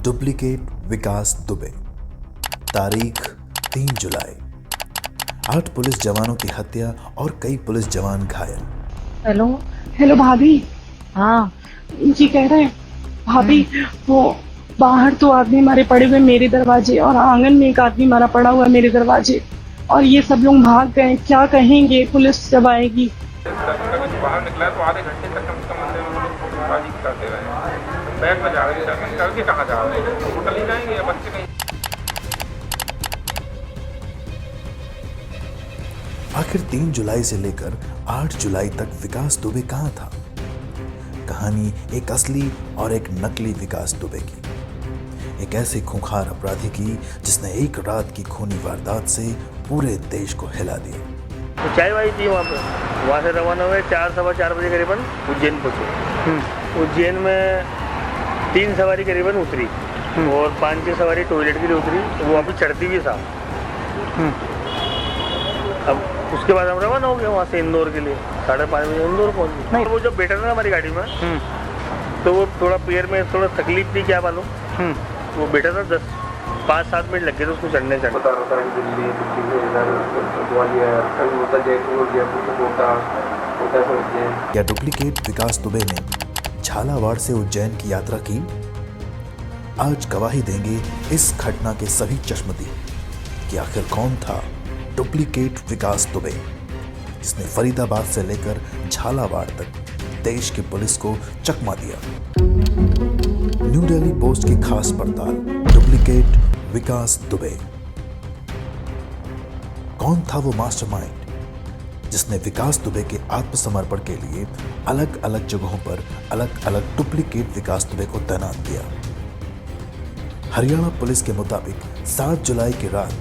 Duplicate विकास दुबे। तारीख 3 जुलाई। 8 police जवानों की हत्या और कई पुलिस जवान घायल। हेलो। हेलो भाभी। हाँ। जी कह रहे हैं भाभी, वो बाहर तो आदमी मारे पड़े हुए मेरे दरवाजे और आंगन में एक आदमी मारा पड़ा हुआ है मेरे दरवाजे, और ये सब लोग भाग गए। क्या कहेंगे पुलिस जब आएगी? बाहर निकला तो आधे घंटे तक कम से कम अंदर हम लोग फोटोबाजी करते रहे। बैग में जा रहे थे, करके कहाँ जा रहे हैं? होटल ही जाएंगे या बच्चे कहीं? आखिर 3 जुलाई से लेकर 8 जुलाई तक विकास दुबे कहां था? कहानी एक असली और एक नकली विकास दुबे की, एक ऐसे खूंखार अपराधी की जिसने एक रात की खूनी वारदात से पूरे देश को हिला दिया। तो चाय वाई थी वहाँ से रवाना हुए 4 सवा 4 बजे करीबन उज्जैन पहुँचे। उज्जैन में 3 सवारी करीबन उतरी और 5-6 सवारी टॉयलेट के लिए उतरी, तो वो अभी चढ़ती भी था। अब उसके बाद हम रवाना हो गए वहाँ से इंदौर के लिए। 5:30 बजे इंदौर पहुँचे। नहीं, वो जब बैठा था ना हमारी गाड़ी में, तो वो थोड़ा पैर में थोड़ा तकलीफ थी, क्या मालूम। वो बैठा था 5-7 मिनट लग गए थे उसको चढ़ने चढ़ने। दिल्ली ग्वालियर, कभी होता जयपुर, जयपुर से कोटा, कोटा से उज्जैन। क्या डुप्लीकेट विकास दुबे ने झालावाड़ से उज्जैन की यात्रा की? आज गवाही देंगे इस घटना के सभी चश्मदीद कि आखिर कौन था डुप्लीकेट विकास दुबे, जिसने फरीदाबाद से लेकर झालावाड़ तक देश की पुलिस को चकमा दिया। न्यू दिल्ली पोस्ट की खास पड़ताल, डुप्लीकेट विकास दुबे। कौन था वो मास्टरमाइंड जिसने विकास दुबे के आत्मसमर्पण के लिए अलग अलग जगहों पर अलग अलग डुप्लीकेट विकास दुबे को तैनात किया? हरियाणा पुलिस के मुताबिक 7 जुलाई की रात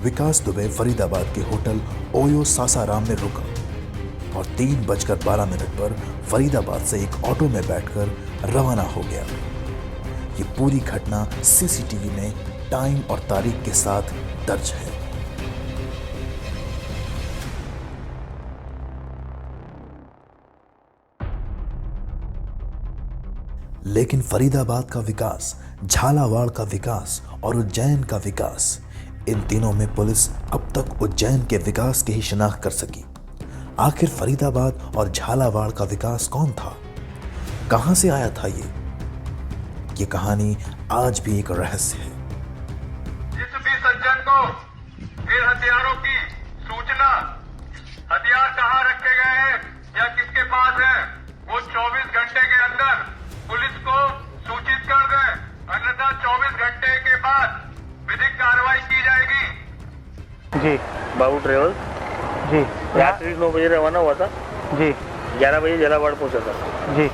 विकास दुबे फरीदाबाद के होटल ओयो सासाराम में रुका और 3:12 पर फरीदाबाद से एक ऑटो में बैठकर रवाना हो गया। ये पूरी घटना सीसीटीवी में टाइम और तारीख के साथ दर्ज है। लेकिन फरीदाबाद का विकास, झालावाड़ का विकास और उज्जैन का विकास, इन तीनों में पुलिस अब तक उज्जैन के विकास की ही शिनाख्त कर सकी। आखिर फरीदाबाद और झालावाड़ का विकास कौन था? कहां से आया था ये कहानी आज भी एक रहस्य है। जिस भी सज्जन को इन हथियारों की सूचना, हथियार कहाँ रखे गए हैं या किसके पास है, वो 24 घंटे के अंदर पुलिस को सूचित कर दे, अन्यथा 24 घंटे के बाद विधिक कार्रवाई की जाएगी। जी बाबू ट्रेवल जी। रात्रि 9 बजे रवाना हुआ था जी। 11 बजे झालावाड़ पहुंचा था। जी।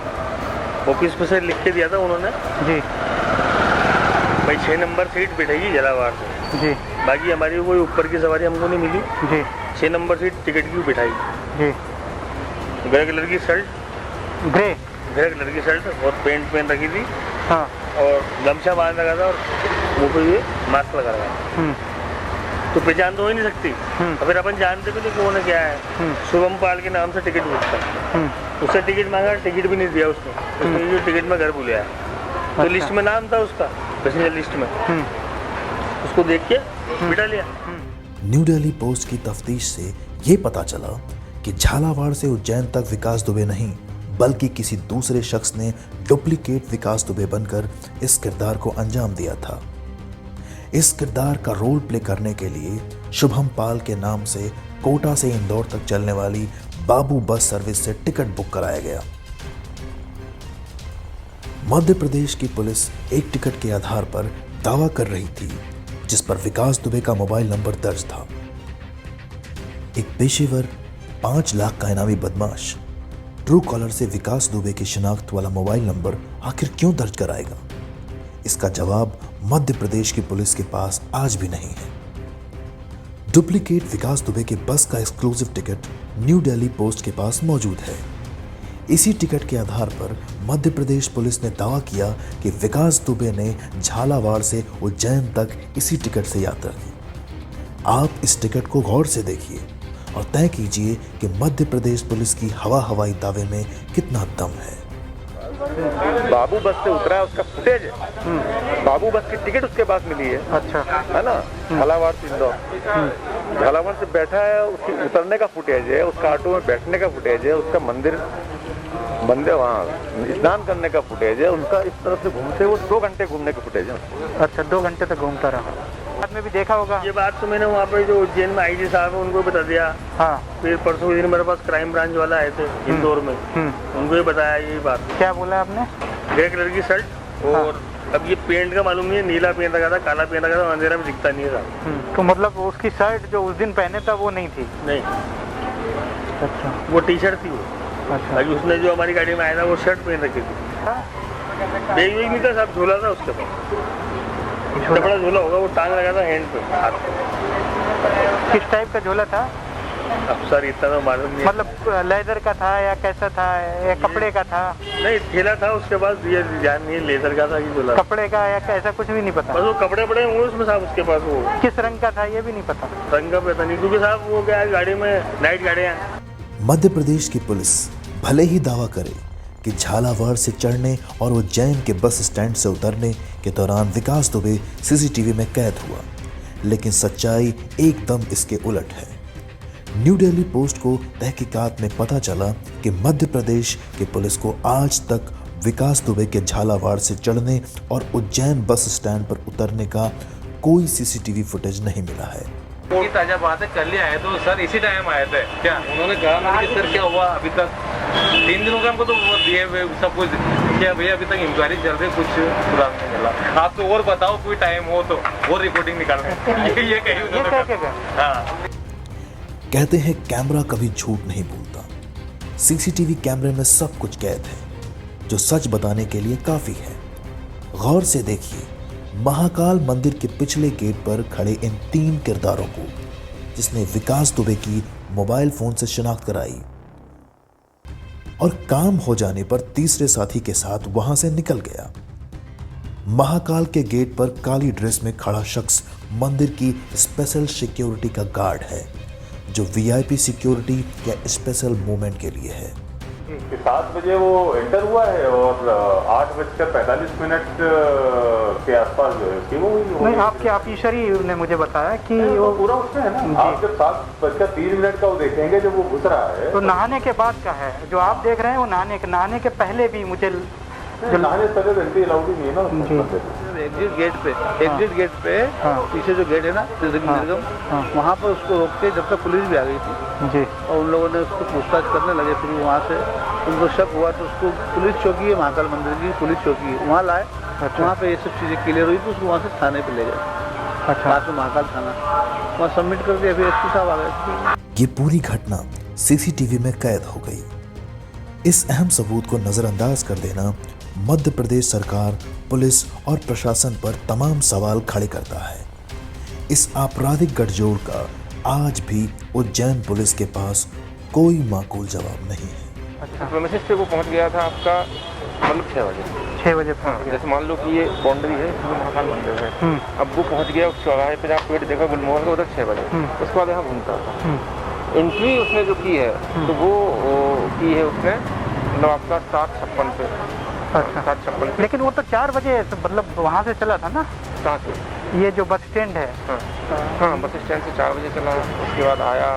ऑफिस पे से लिख के दिया था उन्होंने, जी। भाई 6 नंबर सीट बैठेगी झालावाड़ से। जी। बाकी हमारी कोई ऊपर की सवारी हमको नहीं मिली। जी। 6 नंबर सीट टिकट की बिठाई। जी। ग्रे कलर की शर्ट, ग्रे। ग्रे कलर की शर्ट और पैंट पहन रखी थी हाँ। और गमछा बांध रखा था और मुँह पे ये मास्क लगा रखा था। तो पहचान तो हो ही नहीं सकती। और फिर अपन जानते भी नहीं कौन है क्या है। शुभम पाल के नाम से टिकट पूछता, उससे टिकट मांगा, टिकट भी नहीं दिया उसने जो टिकट में घर भूलिया है। तो लिस्ट में नाम था उसका, पैसेंजर लिस्ट में, उसको देख के बिठा लिया। न्यू दिल्ली पोस्ट की तफ्तीश से ये पता चला कि झालावाड़ से उज्जैन तक विकास दुबे नहीं, बल्कि किसी दूसरे शख्स ने डुप्लीकेट विकास दुबे बनकर इस किरदार को अंजाम दिया था। इस किरदार का रोल प्ले करने के लिए शुभम पाल के नाम से कोटा से इंदौर तक चलने वाली बाबू बस सर्विस से टिकट बुक कराया गया। मध्य प्रदेश की पुलिस एक टिकट के आधार पर दावा कर रही थी जिस पर विकास दुबे का मोबाइल नंबर दर्ज था। एक पेशेवर 5 लाख का इनामी बदमाश ट्रू कॉलर से विकास दुबे की शिनाख्त वाला मोबाइल नंबर आखिर क्यों दर्ज कराएगा? इसका जवाब मध्य प्रदेश की पुलिस के पास आज भी नहीं है। डुप्लीकेट विकास दुबे के बस का exclusive ticket new Delhi post के पास मौजूद है। इसी टिकट के आधार पर मध्य प्रदेश पुलिस ने दावा किया कि विकास दुबे ने झालावाड़ से उज्जैन तक इसी टिकट से यात्रा की। आप इस टिकट को गौर से देखिए और तय कीजिए कि मध्य प्रदेश पुलिस की हवाई दावे में कितना दम है। बाबू बस से उतरा है उसका फुटेज है। बाबू बस की टिकट उसके पास मिली है। अच्छा। है ना, झालावाड़ से इंदौर। झालावाड़ से बैठा है, उसकी उतरने का फुटेज है, उसका ऑटो में बैठने का फुटेज है, उसका मंदिर वहाँ स्नान करने का फुटेज है, उनका इस तरफ से घूमते वो 2 घंटे घूमने का फुटेज है। अच्छा, 2 घंटे तक घूमता रहा। बाद में भी देखा होगा। ये बात तो मैंने वहाँ पे जो उज्जैन में आईजी साहब है उनको बता दिया। हाँ। फिर परसों दिन मेरे पास क्राइम ब्रांच वाला आए थे इंदौर में, उनको भी बताया ये बात। क्या बोला आपने? ग्रे कलर की शर्ट और अब ये पेंट का मालूम नहीं है, नीला पेंट लगा था, काला पेंट लगा था, अंधेरा में दिखता नहीं था। तो मतलब उसकी शर्ट जो उस दिन पहने था वो नहीं थी? नहीं। अच्छा। वो टी शर्ट थी वो। अच्छा। बाकी उसने जो हमारी गाड़ी में आया था वो शर्ट पहन रखी थी। बैग वैग नहीं था, सब झोला था उसके पास। इतना बड़ा झोला होगा, वो टांग लगा था हैंड पे, हाथ पे। किस टाइप का झोला था? अब सर इतना तो मालूम नहीं। मतलब लेदर का था या कैसा था, या कपड़े का था? नहीं, थेला था उसके पास, ये जान नहीं लेदर का था कि झोला कपड़े का या कैसा, कुछ भी नहीं पता? बस वो कपड़े पड़े हुए उसमें साहब उसके पास। वो किस रंग का था ये भी नहीं पता? रंग का पता नहीं, क्योंकि साहब वो क्या है, गाड़ी में नाइट गाड़ियाँ। मध्य प्रदेश की पुलिस भले ही दावा करे कि झालावाड़ से चढ़ने और उज्जैन के बस स्टैंड से उतरने के दौरान विकास दुबे सीसीटीवी में कैद हुआ, लेकिन सच्चाई एकदम इसके उलट है। न्यू दिल्ली पोस्ट को तहकीकात में पता चला कि मध्य प्रदेश की पुलिस को आज तक विकास दुबे के झालावाड़ से चढ़ने और उज्जैन बस स्टैंड पर उतरने का कोई सीसीटीवी फुटेज नहीं मिला है। ये ताजा बात है, कल ही आए तो सर इसी टाइम आए थे क्या? उन्होंने कहा कि सर क्या हुआ अभी तक 3 दिन हो गए हमको तो वो दिए हुए सब कुछ, क्या भैया अभी तक इंक्वायरी चल रही, कुछ सुराग नहीं मिला। आप तो और बताओ कोई टाइम हो तो वो रिपोर्टिंग निकालने ये कही उन्होंने। हाँ, कहते हैं कैमरा कभी झूठ नहीं बोलता। सीसीटीवी कैमरे में सब कुछ कैद है, जो सच बताने के लिए काफी है। गौर से देखिए महाकाल मंदिर के पिछले गेट पर खड़े इन 3 किरदारों को, जिसने विकास दुबे की मोबाइल फोन से शिनाख्त कराई और काम हो जाने पर तीसरे साथी के साथ वहां से निकल गया। महाकाल के गेट पर काली ड्रेस में खड़ा शख्स मंदिर की स्पेशल सिक्योरिटी का गार्ड है, जो वीआईपी सिक्योरिटी या स्पेशल मूवमेंट के लिए है। 7 बजे वो एंटर हुआ है और 8:45 के आसपास जो है उसकी वो नहीं, आपके ऑफिसर ही ने मुझे बताया कि वो पूरा उसमें है ना। आप जब 7:03 का वो देखेंगे जब वो घुस रहा है तो नहाने के बाद का है जो आप देख रहे हैं, वो नहाने के पहले भी मुझे नहाने से पहले एंट्री अलाउड ही नहीं है ना। एग्जिट गेट पे पीछे जो गेट है ना निर्गम, वहाँ पर उसको रोक के जब तक पुलिस भी आ गई थी जी, और उन लोगों ने उसको पूछताछ करने लगे, फिर वहाँ से उनको शक हुआ तो उसको पुलिस चौकी है, महाकाल मंदिर की पुलिस चौकी है, वहाँ लाए। वहाँ पे ये सब चीज़ें क्लियर हुई तो उसको वहाँ से थाने पे ले गए। अच्छा, पास में महाकाल थाना, वहाँ सबमिट कर दिया, फिर एसपी साहब आ गए। ये पूरी घटना सीसीटीवी में कैद हो गई। इस अहम सबूत को नजरअंदाज कर देना मध्य प्रदेश सरकार, पुलिस और प्रशासन पर तमाम सवाल खड़े करता है। इस आपराधिक गठजोड़ का आज भी उज्जैन पुलिस के पास कोई माकूल जवाब नहीं है। प्रेमिसेस पे वो पहुंच गया था आपका मतलब 6 बजे। हाँ, जैसे मान लो कि ये बाउंड्री है, महाकाल मंदिर है, अब वो पहुंच गया उस चौराहे पे, जहाँ पेड़ देखा गुलमोहर का, उधर 6 बजे। उसके बाद यहाँ घूमता था। एंट्री उसने जो की है तो वो की है उसने मतलब आपका 7:56 पे। अच्छा, 7:56। लेकिन वो तो 4 बजे मतलब वहाँ से चला था ना, कहाँ से? ये जो बस स्टैंड है। हाँ, बस स्टैंड से 4 बजे चला। उसके बाद आया,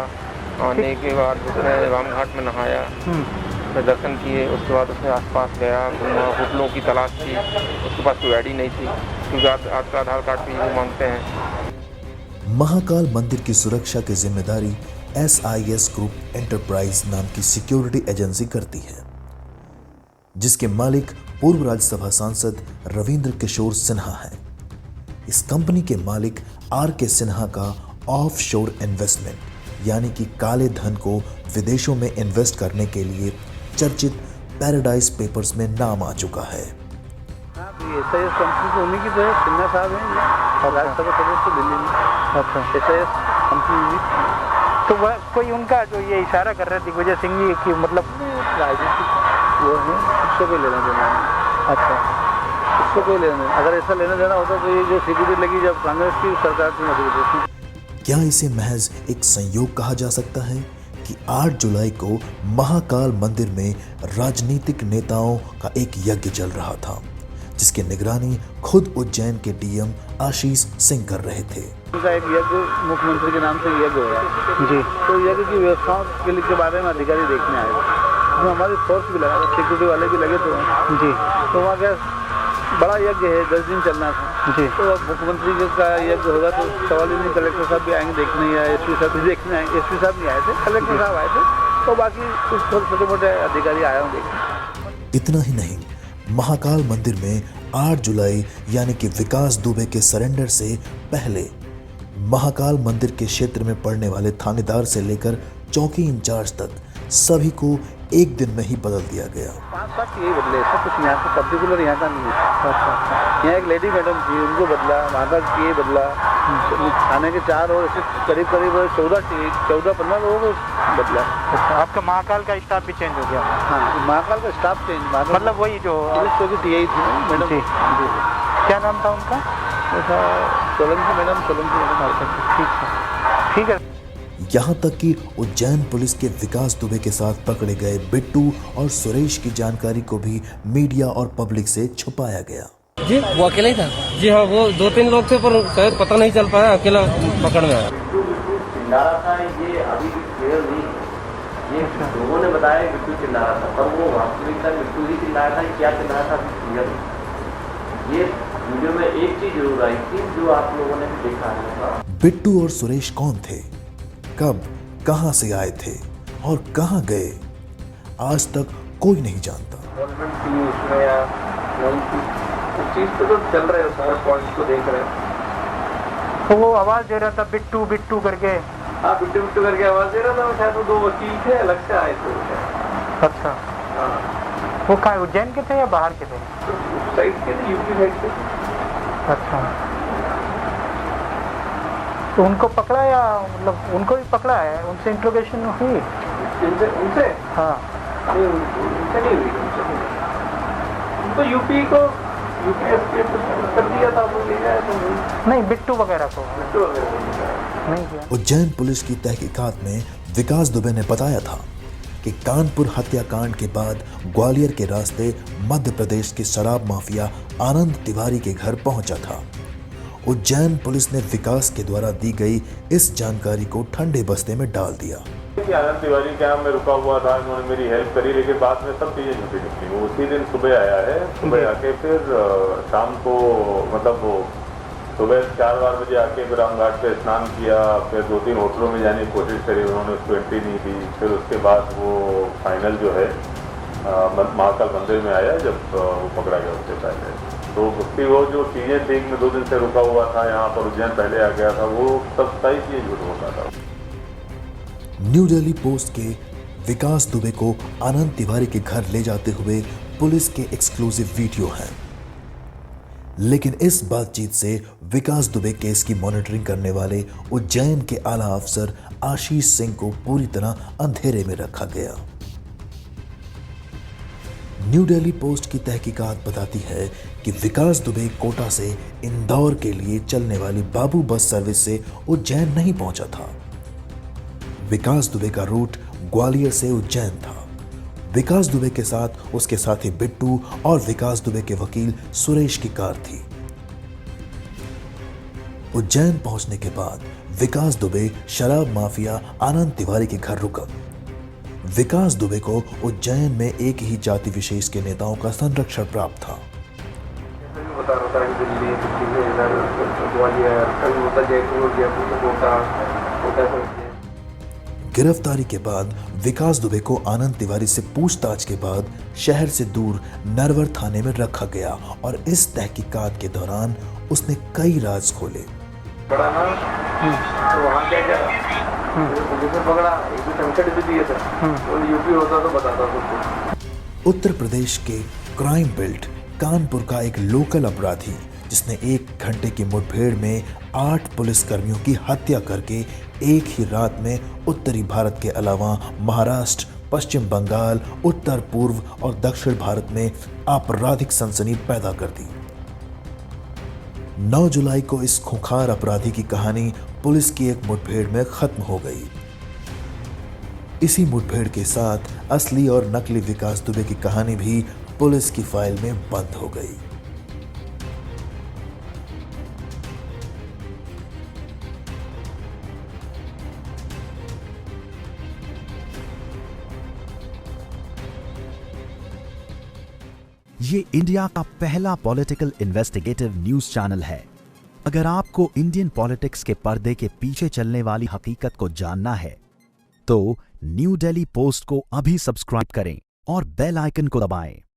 आने के बाद उसने राम घाट में नहाया, फिर दर्शन किए। उसके बाद उसने आसपास गया, घूमा, होटलों की तलाश की। उसके पास कोई आईडी नहीं थी, क्योंकि आज का आधार कार्ड भी वो मांगते हैं। महाकाल मंदिर की सुरक्षा की जिम्मेदारी SIS ग्रुप एंटरप्राइज नाम की सिक्योरिटी एजेंसी करती है, जिसके मालिक पूर्व राज्यसभा सांसद रविंद्र किशोर सिन्हा हैं। इस कंपनी के मालिक RK सिन्हा का ऑफशोर इन्वेस्टमेंट यानी कि काले धन को विदेशों में इन्वेस्ट करने के लिए चर्चित पैराडाइज पेपर्स में नाम आ चुका है। SIS कंपनी तो उन्हीं की तो है, सिन्हा साहब हैं और राज्यसभा सदस्य दिल्ली में। अच्छा, SIS कंपनी तो वह कोई उनका जो ये इशारा कर रहे दिग्विजय सिंह जी की मतलब राजनीतिक वो है, उससे कोई लेना देना है। अच्छा, उससे कोई लेना देना, अगर ऐसा लेना देना होता तो ये जो सिक्योरिटी लगी जब कांग्रेस की सरकार थी मध्य प्रदेश में। क्या इसे महज एक संयोग कहा जा सकता है कि 8 जुलाई को महाकाल मंदिर में राजनीतिक नेताओं का एक यज्ञ चल रहा था, जिसकी निगरानी खुद उज्जैन के डीएम आशीष सिंह कर रहे थे। उनका एक यज्ञ मुख्यमंत्री के नाम से यज्ञ हो रहा जी, तो यज्ञ की व्यवस्थाओं के बारे में अधिकारी देखने आए तो हमारी फोर्स भी लगा, सिक्योरिटी वाले भी लगे थे जी। तो वहाँ क्या बड़ा यज्ञ है, 10 दिन चलना था जी। तो अब मुख्यमंत्री का यज्ञ होगा तो सवाल ही नहीं, कलेक्टर साहब भी आएंगे देखने, या एसपी साहब भी देखने आएंगे। एसपी साहब नहीं आए थे, कलेक्टर साहब आए थे, तो बाकी कुछ छोटे मोटे अधिकारी आए होंगे। इतना ही नहीं, महाकाल मंदिर में 8 जुलाई यानी कि विकास दुबे के सरेंडर से पहले महाकाल मंदिर के क्षेत्र में पड़ने वाले थानेदार से लेकर चौकी इंचार्ज तक सभी को एक दिन में ही बदल दिया गया। 5-7 यही बदले, सब कुछ यहाँ का पर्टिकुलर यहाँ का नहीं है। यहाँ एक लेडी मैडम थी, उनको बदला, वहाँ का ये बदला, थाने के 4 और ऐसे करीब 14-15 लोगों को बदला। आपका महाकाल का स्टाफ भी चेंज हो गया? हाँ, महाकाल का स्टाफ चेंज, मतलब वही जो टीआई थी मैडम जी। क्या नाम था उनका? सोलंकी मैडम। ठीक है। यहाँ तक कि उज्जैन पुलिस के विकास दुबे के साथ पकड़े गए बिट्टू और सुरेश की जानकारी को भी मीडिया और पब्लिक से छुपाया गया। जी वो अकेला ही था? जी हाँ, वो 2-3 लोग थे पर शायद पता नहीं चल पाया, अकेला पकड़ में आया। चिल्ला रहा था, ये अभी भी क्लियर नहीं, ये लोगों ने बताया बिट्टू चिल्ला रहा था, पर वो वास्तविकता बिट्टू ही चिल्लाया था, क्या चिल्लाया था क्लियर। ये वीडियो में एक चीज जरूर आई थी जो आप लोगों ने भी देखा है। बिट्टू और सुरेश कौन थे, कब, कहां से आए थे और कहां गए, आज तक कोई नहीं जानता। उस चीज पे तो चल रहे हो, सारे पॉइंट्स को देख रहे हैं। तो वो आवाज दे रहा था बिट्टू बिट्टू करके? हाँ, बिट्टू बिट्टू करके आवाज दे रहा था। शायद वो 2 वकील थे, अलग से आए थे। अच्छा, वो कहाँ, उज्जैन के थे या बाहर के थे? उस साइड के थे, यूपी साइड के। अच्छा, तो उनको पकड़ा या मतलब उनको भी पकड़ा है, उनसे इंट्रोगेशन हुई? उनसे? हाँ, उनसे नहीं हुई। उनको यूपी को कर दिया था, वो ले गया तो नहीं, बिट्टू वगैरह को नहीं किया। उज्जैन पुलिस की तहकीकात में विकास दुबे ने बताया था कि कानपुर हत्याकांड के बाद ग्वालियर के रास्ते मध्य प्रदेश के शराब माफिया आनंद तिवारी के घर पहुंचा था। उज्जैन पुलिस ने विकास के द्वारा दी गई इस जानकारी को ठंडे बस्ते में डाल दिया। आनंद तिवारी के यहाँ में रुका हुआ था, इन्होंने मेरी हेल्प करी, लेकिन बाद में सब चीजें झूठी निकली। वो उसी दिन सुबह आया है, सुबह आके फिर शाम को, मतलब वो सुबह 4 बजे आके विराम घाट पे स्नान किया, फिर 2-3 होटलों में जाने की कोशिश करी, उन्होंने उसको एंट्री नहीं दी। फिर उसके बाद वो फाइनल जो है महाकाल मंदिर में आया, जब वो पकड़ा गया उससे पहले। तो उसकी वो जो चीज़ें थी, में 2 दिन से रुका हुआ था यहाँ पर, उज्जैन पहले आ गया था, वो सब सही चीज़ झूठ होता था। न्यू दिल्ली पोस्ट के विकास दुबे को आनंद तिवारी के घर ले जाते हुए पुलिस के एक्सक्लूसिव वीडियो हैं। लेकिन इस बातचीत से विकास दुबे केस की मॉनिटरिंग करने वाले उज्जैन के आला अफसर आशीष सिंह को पूरी तरह अंधेरे में रखा गया। न्यू दिल्ली पोस्ट की तहकीकात बताती है कि विकास दुबे कोटा से इंदौर के लिए चलने वाली बाबू बस सर्विस से उज्जैन नहीं पहुंचा था। विकास दुबे का रूट ग्वालियर से उज्जैन था। विकास दुबे के साथ उसके साथी बिट्टू और विकास दुबे के वकील सुरेश की कार थी। उज्जैन पहुंचने के बाद विकास दुबे शराब माफिया आनंद तिवारी के घर रुका। विकास दुबे को उज्जैन में एक ही जाति विशेष के नेताओं का संरक्षण प्राप्त था। बता रहा था कि दिल्ली, ग्वालियर, कभी होता जयपुर, जयपुर से कोटा। गिरफ्तारी के बाद विकास दुबे को आनंद तिवारी से पूछताछ के बाद शहर से दूर नरवर थाने में रखा गया और इस तहकीकात के दौरान उसने कई राज खोले। बड़ा ना, तो वहाँ क्या पुलिस ने पकड़ा, एक भी संकट भी दिए थे, तो यूपी होता तो बताता कुछ। उत्तर प्रदेश के क्राइम बेल्ट कानपुर का एक लोकल अपराधी जिसने 1 घंटे की मुठभेड़ में 8 पुलिसकर्मियों की हत्या करके एक ही रात में उत्तरी भारत के अलावा महाराष्ट्र, पश्चिम बंगाल, उत्तर पूर्व और दक्षिण भारत में आपराधिक सनसनी पैदा कर दी। 9 जुलाई को इस खूंखार अपराधी की कहानी पुलिस की एक मुठभेड़ में खत्म हो गई। इसी मुठभेड़ के साथ असली और नकली विकास दुबे की कहानी भी पुलिस की फाइल में बंद हो गई। ये इंडिया का पहला पॉलिटिकल इन्वेस्टिगेटिव न्यूज चैनल है। अगर आपको इंडियन पॉलिटिक्स के पर्दे के पीछे चलने वाली हकीकत को जानना है तो न्यू दिल्ली पोस्ट को अभी सब्सक्राइब करें और बेल आइकन को दबाएं।